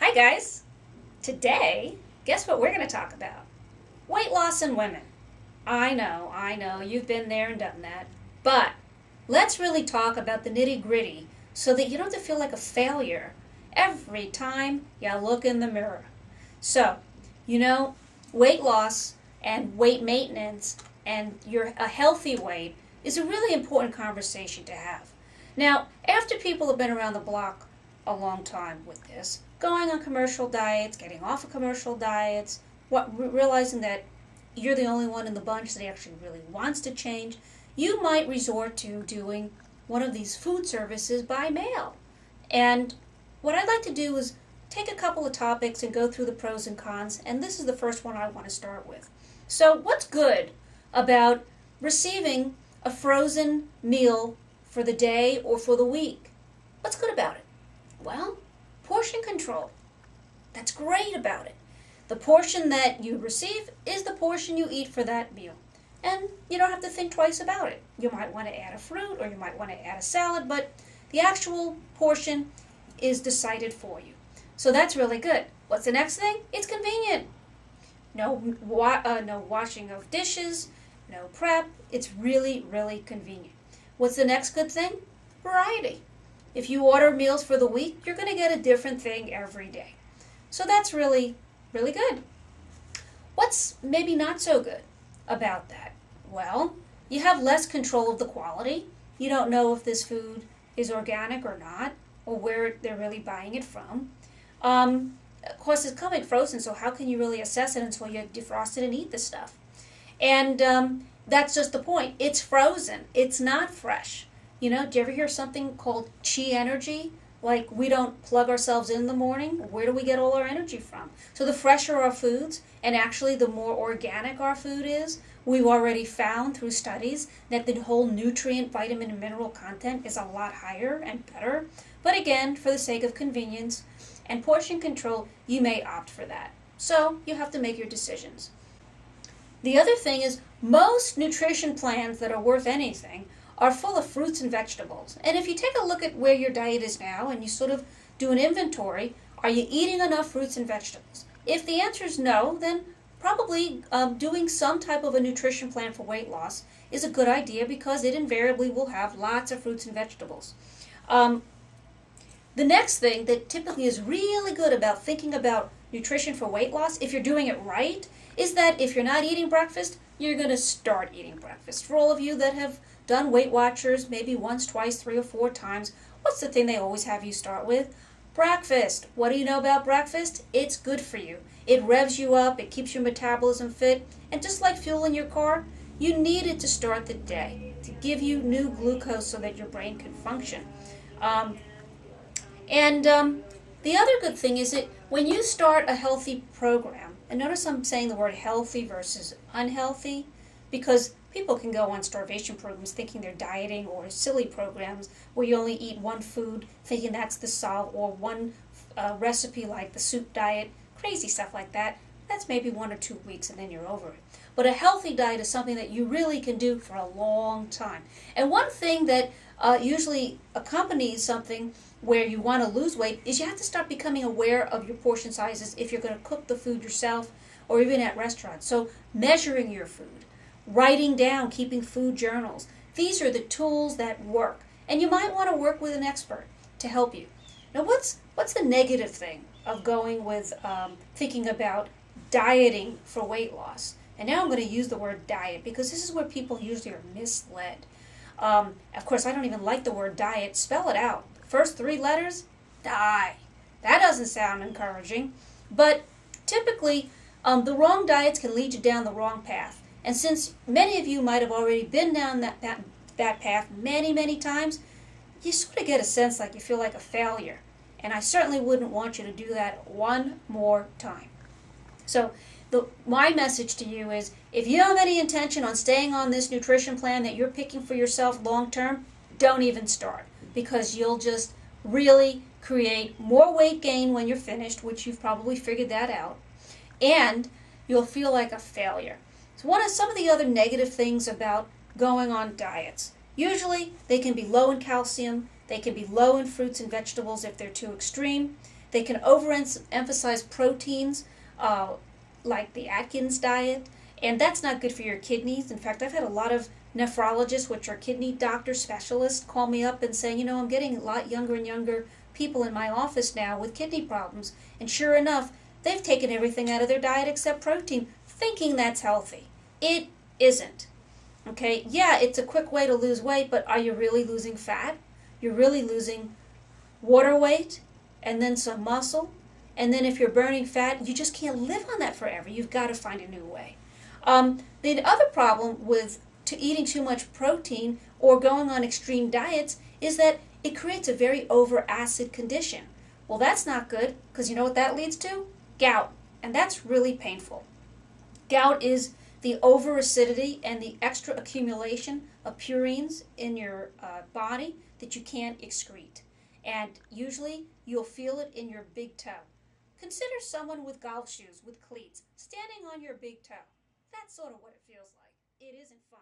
Hi guys! Today, guess what we're going to talk about? Weight loss in women. I know, you've been there and done that. But let's really talk about the nitty gritty so that you don't have to feel like a failure every time you look in the mirror. So, weight loss and weight maintenance and a healthy weight is a really important conversation to have. Now, after people have been around the block a long time with this, going on commercial diets, getting off of commercial diets, realizing that you're the only one in the bunch that actually really wants to change, you might resort to doing one of these food services by mail. And what I'd like to do is take a couple of topics and go through the pros and cons, and this is the first one I want to start with. So what's good about receiving a frozen meal for the day or for the week? What's good about it? Well, portion control. That's great about it. The portion that you receive is the portion you eat for that meal. And you don't have to think twice about it. You might want to add a fruit or you might want to add a salad, but the actual portion is decided for you. So that's really good. What's the next thing? It's convenient. No washing of dishes, no prep. It's really, really convenient. What's the next good thing? Variety. If you order meals for the week, you're going to get a different thing every day. So that's really, really good. What's maybe not so good about that? Well, you have less control of the quality. You don't know if this food is organic or not, or where they're really buying it from. Of course, it's coming frozen, so how can you really assess it until you defrost it and eat the stuff? And that's just the point. It's frozen. It's not fresh. Do you ever hear something called chi energy? Like we don't plug ourselves in the morning. Where do we get all our energy from? So the fresher our foods, and actually the more organic our food is, we've already found through studies that the whole nutrient, vitamin, and mineral content is a lot higher and better. But again, for the sake of convenience and portion control, you may opt for that. So you have to make your decisions. The other thing is most nutrition plans that are worth anything are full of fruits and vegetables. And if you take a look at where your diet is now and you sort of do an inventory, are you eating enough fruits and vegetables? If the answer is no, then probably doing some type of a nutrition plan for weight loss is a good idea because it invariably will have lots of fruits and vegetables. The next thing that typically is really good about thinking about nutrition for weight loss, if you're doing it right, is that if you're not eating breakfast, you're going to start eating breakfast. For all of you that have done Weight Watchers maybe once, twice, 3 or 4 times, what's the thing they always have you start with? Breakfast. What do you know about breakfast? It's good for you. It revs you up, it keeps your metabolism fit, and just like fuel in your car, you need it to start the day, to give you new glucose so that your brain can function. The other good thing is that when you start a healthy program, and notice I'm saying the word healthy versus unhealthy, because people can go on starvation programs thinking they're dieting, or silly programs where you only eat one food thinking that's the solve, or one recipe like the soup diet, crazy stuff like that. That's maybe 1 or 2 weeks and then you're over it. But a healthy diet is something that you really can do for a long time. And one thing that usually accompanies something where you want to lose weight is you have to start becoming aware of your portion sizes if you're going to cook the food yourself or even at restaurants. So measuring your food, writing down, keeping food journals. These are the tools that work. And you might want to work with an expert to help you. Now what's the negative thing of going with thinking about dieting for weight loss? And now I'm going to use the word diet because this is where people usually are misled. Of course, I don't even like the word diet. Spell it out. First 3 letters, die. That doesn't sound encouraging. But typically, the wrong diets can lead you down the wrong path. And since many of you might have already been down that path many, many times, you sort of get a sense like you feel like a failure. And I certainly wouldn't want you to do that one more time. So my message to you is, if you don't have any intention on staying on this nutrition plan that you're picking for yourself long term, don't even start, because you'll just really create more weight gain when you're finished, which you've probably figured that out, and you'll feel like a failure. So some of the other negative things about going on diets, usually they can be low in calcium, they can be low in fruits and vegetables if they're too extreme. They can overemphasize proteins, uh, like the Atkins diet, and that's not good for your kidneys. In fact, I've had a lot of nephrologists, which are kidney doctor specialists, call me up and saying, I'm getting a lot younger and younger people in my office now with kidney problems. And sure enough, they've taken everything out of their diet except protein, thinking that's healthy. It isn't. Okay, yeah, it's a quick way to lose weight, but are you really losing fat? You're really losing water weight and then some muscle. And then if you're burning fat, you just can't live on that forever. You've got to find a new way. The other problem with eating too much protein or going on extreme diets is that it creates a very over acid condition. Well, that's not good, because you know what that leads to? Gout. And that's really painful. Gout is the over acidity and the extra accumulation of purines in your body that you can't excrete. And usually you'll feel it in your big toe. Consider someone with golf shoes with cleats standing on your big toe. That's sort of what it feels like. It isn't fun.